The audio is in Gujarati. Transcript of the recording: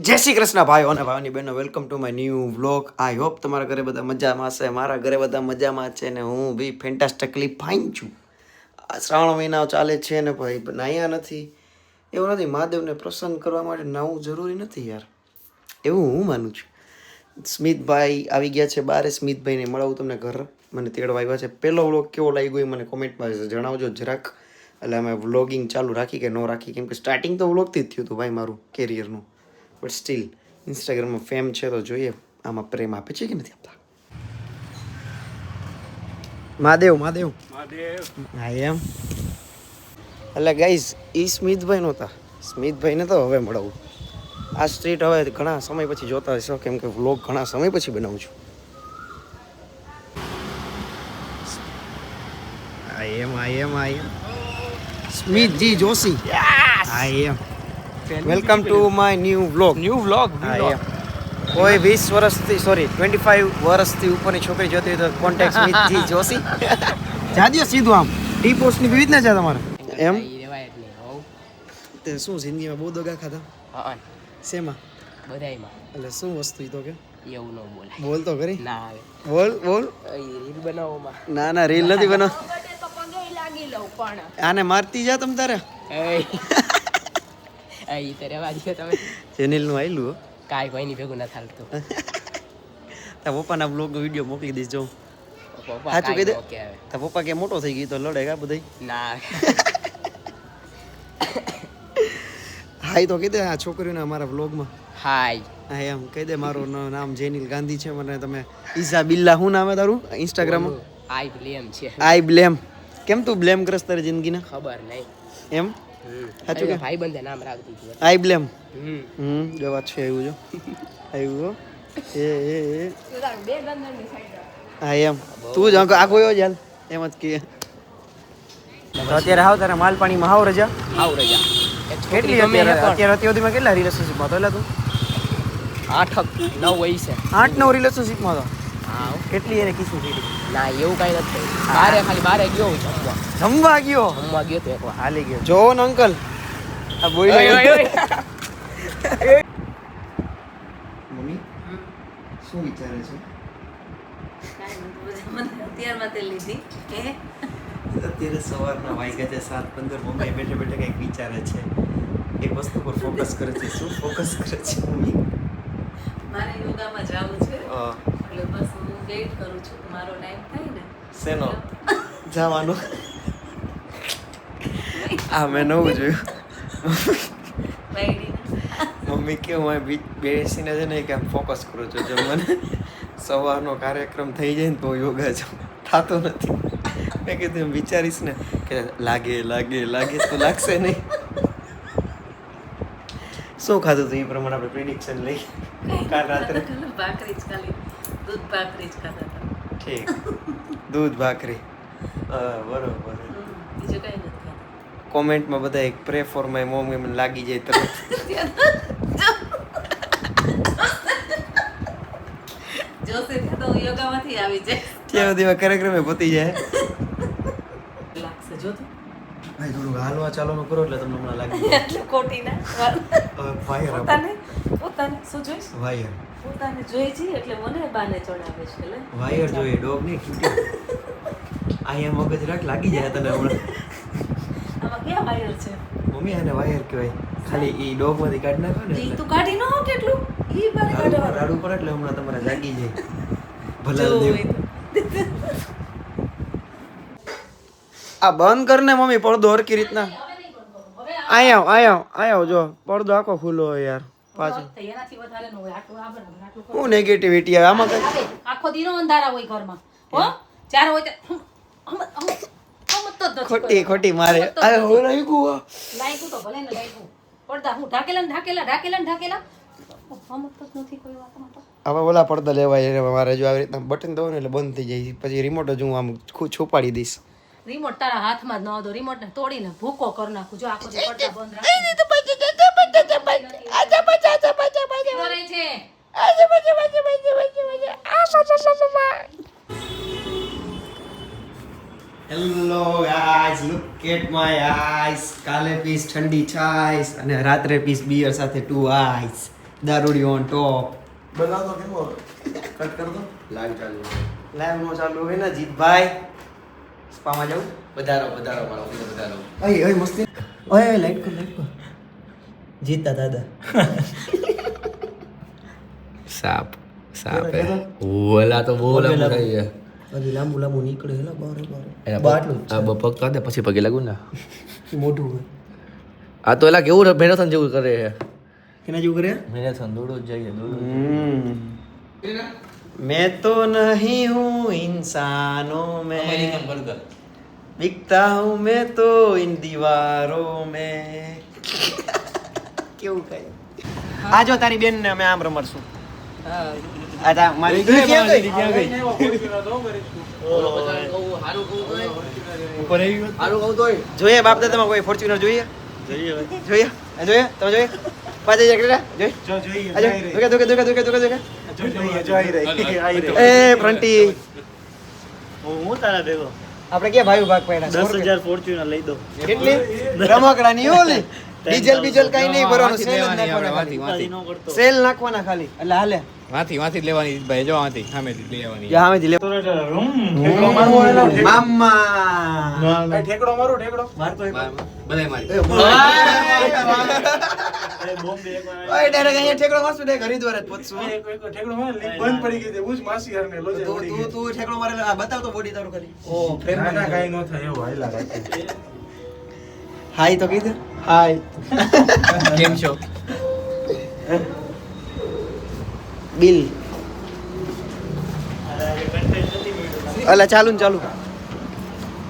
જય શ્રી કૃષ્ણ ભાઈઓ અને ભાઈઓની બહેનો, welcome to my new vlog. I hope તમારા ઘરે બધા મજામાં હશે. મારા ઘરે બધા મજામાં છે ને હું બી ફેન્ટાસ્ટિકલી ફાઇન છું. આ શ્રાવણ મહિના ચાલે છે ને ભાઈ નાહ્યા નથી. એવું નથી, મહાદેવને પ્રસન્ન કરવા માટે નાહવું જરૂરી નથી યાર, એવું હું માનું છું. સ્મિતભાઈ આવી ગયા છે બારે. સ્મિતભાઈને મળાવું તમને ઘર, મને તેડવા આવ્યા છે. પહેલો વ્લોગ કેવો લાગ્યો એ મને કોમેન્ટમાં જણાવજો જરાક. એટલે અમે વ્લોગિંગ ચાલુ રાખી કે ન રાખી, કેમ કે સ્ટાર્ટિંગ તો વ્લોગથી જ થયું હતું ભાઈ મારું કેરિયરનું. બટ સ્ટીલ ઇન્સ્ટાગ્રામમાં ફેમ છે તો જોઈએ આમાં પ્રેમ આપે છે કે નથી આપતા. મહાદેવ મહાદેવ હા એમ. એટલે ગાઈઝ એ સ્મિતભાઈ નહોતા, સ્મિતભાઈને તો હવે મળાવું. આ સ્ટ્રીટ હવે ઘણા સમય પછી જોતા હશો, કેમ કે વ્લોગ ઘણા સમય પછી બનાવું છું. I am Smitji Joshi. I am. Welcome to my new vlog. કોઈ 20 વર્ષથી 25 વર્ષથી ઉપરની છોકરી જોતી હોય તો કોન્ટેક્ટ સ્મિતજી જોશી. જાદીઓ સીધું આમ ટી પોસ્ટની વિવિધ ના છે તમારે એમ. તે શું જિંદગીમાં બહુ દગા ખાધા? હા. શેમાં? બધાયમાં. એટલે શું વસ્તુ ઈ તો કે એવું ન બોલ. બોલ તો ખરી. ના આવે. બોલ રીલ બનાવવામાં. ના રીલ નથી બનાવ. આને મારતી જા તમ તારે. ચેનલ નું આયલું કાંઈ કોઈની ભેગું ના થાલતું. તાર પપ્પાના બ્લોગનો વિડીયો મોકલી દઈશ જો. સાચું કહી દે. તાર પપ્પા કે મોટો થઈ ગયો તો લડે કા બધાય. ના હાય તો કહી દે આ છોકરીઓને અમારા વ્લોગમાં. હાય હા એમ કહી દે. મારું નામ જેનિલ ગાંધી છે. મને તમે ઈઝા બિલ્લા શું નામ તારું ઇન્સ્ટાગ્રામમાં? આઈ બ્લેમ છે. આઈ બ્લેમ. કેમ તું બ્લેમ કરસ તારી જિંદગીને? ખબર નહીં એમ. સાચું કે ભાઈ બંધે નામ રાખ દીધું આઈ બ્લેમ. જો વાત છે આવ્યું જો આવ્યું એ હા એમ. તું જ આખો એવો જ હાલ એમ જ કહે. તો અત્યારે હાવ તારે માલ પાણીમાં હાવ રજા. કેટલી અત્યારે સુધીમાં કેટલા રિલેશનશીપમાં તો? એટલે તું 8-9 હોય છે. 8-9 રિલેશનશીપમાં તો કેટલી એને કિસ્સું થઈ? ના એવું કઈ નથી. બારે ગયો જમવા ગયો તો એકવાર હાલી ગયો. જો ને અંકલ આ બોલ્યો. મમ્મી શું વિચારે છે? અત્યારે સવારના વાગ્યા છે 7:15. મમ્મી બેઠે બેઠે કંઈક વિચારે છે. એક વસ્તુ પર ફોકસ કરે છે. શું ફોકસ કરે છે મમ્મી? મારે યોગામાં જવું છે એટલે બસ હું વેઇટ કરું છું કે મારો ટાઈમ થાય ને. શેનો જવાનું? આ મેં નવું જોયું. મમ્મી કેવું હું બેસીને છે ને કે આમ ફોકસ કરું છું. જો મને સવારનો કાર્યક્રમ થઈ જાય ને તો યોગા જાઉં, થતો નથી. મેં કીધું એમ વિચારીશ ને કે લાગે તો લાગશે નહીં. શું ખાધું હતું એ પ્રમાણે આપણે પ્રિડિક્શન લઈ. કાલ રાત્રે ભાખરી જ ખાલી દૂધ ભાખરી જ ખાધા હતા. ઠીક, દૂધ ભાખરી બરોબર. બીજું કઈ નથી ખાધું. કોમેન્ટમાં બધા એક પ્રે ફોર માય મોમ મને લાગી જાય તરત. જોશે તો યોગામાંથી આવી જાય. ત્યાં સુધી કાર્યક્રમે પતી જાય. લાગશે જો તું ભાઈ થોડું હાલવા ચાલવાનું કરો એટલે તમને હમણાં લાગી જાય. એટલે ખોટી ના વાયર પોતાને શું જોઈશ? વાયર પોતાને જોઈ છે એટલે મને બાને ચડાવે છે. એટલે વાયર જોઈએ, ડોગ નહીં ક્યુટી. અહીંયા મગજ રાખ લાગી જાય તને હમણાં. આમાં ક્યાં વાયર છે મમ્મી? આને વાયર કહેવાય. ખાલી ઈ ડોગ માંથી કાઢી નાખો ને ઈ તું કાઢી ન હો કેટલું ઈ બાને કાઢવા રાડું પર એટલે હમણાં તમારે જાગી જાય. ભલા દેવ આ બંધ કરને મમ્મી પડદો હરકી રીતના. આયો જો પડદો આખો ખુલ્લો હોય યાર. પાછો એનાથી વધારે ન હોય. આટલું હું નેગેટિવિટી આવે આમાં કઈ? આખો દીનો અંધારા હોય ઘરમાં હો. ચાર હોય તો ખોટી મારે આ હો લાગ્યું તો ભલે ને લાગ્યું. પડદા હું ઢાકેલા હમત જ નથી કોઈ વાતમાં તો. હવે ઓલા પડદા લેવાય મારે. જો આવી રીતના બટન દો ને એટલે બંધ થઈ જાય. પછી રિમોટ જ હું આમ છુપાડી દઈશ. રિમોટ તારા હાથમાં જ ન દો. રિમોટ ને તોડીને ભૂકો કરી નાખું. જો આખો પડદા બંધ hello guys, look at my eyes. કાલે પીસ ઠંડી છાઈસ અને રાત્રે પીસ બિયર સાથે 2 આઈસ. દારૂડી ઓન ટોપ બનાવતો કેવો કટ કર દો લાઈવ નો ચાલુ હોય ને જીતભાઈ સ્પામાં જાઉં વધારો મારો ઓફિસ વધારો. અય મસ્તી ઓય લાઈટ કર જીતા દાદા સાપ હે. ઓલા તો બહુ લાંબુ થઈ ગયા. હજી લાંબુ નીકળે હેલા બારે એના બાટલું આ પગ કાઢ દે પછી પગે લાગુ ને. મોઢું હોય આ તો એલા કેવું મેરેથોન જેવું કરે છે. કેના જેવું કરે મેરેથોન દોડો જ જઈએ मैं तो नहीं हूँ इंसानों में बिकता हूँ मैं तो इन दीवारों में કેવું કહે આ જો તારી બેન ને અમે આમ રમડશું આ તા મારી ક્યાં ગઈ જોઈએ બાપ દાદામાં કોઈ ફોર્ચ્યુનર જોઈએ જોઈએ તમે જોઈએ પાછા જગ્યા જોઈએ દુકે એ ફ્રન્ટી હું તારા ભેગો આપણે ક્યાં ભાઈ ભાગ પડ્યા 10,000 ફોર્ચ્યુનર લઈ દો કેટલી રમકડાની ઓલી ડીઝલ બીજલ કઈ નહીં ભરવાનું સેલ જ નાખવાના ખાલી સેલ નાખવાના ખાલી એટલે હાલે વાથી જ લેવાની ભાઈ જો વાથી સામેથી લઈ આવવાની. જા સામેથી લે ઠેકડો મારવો એનો મામા ઠેકડો મારો ઠેકડો મારતો એક બધાય મારી. બોમ્બે એકવાર ઓય ડાયરેક્ટ અહીંયા ઠેકડો મારશું ડાયરેક્ટ હરિદ્વાર જ પહોંચશું એક ઠેકડો માર લીક બંધ પડી ગઈ તે ઉજ માસી હરને લોજે ઉડી ગઈ તું ઠેકડો મારેલો આ બતાવ તો બોડી તારું કરી ઓ ફ્રેમ ના ના કાઈ ન થાય એવું હાઈલા રાખે હાય તો કીધું હાય કેમ છો? બિલ અલા ચાલુ ને ચાલુ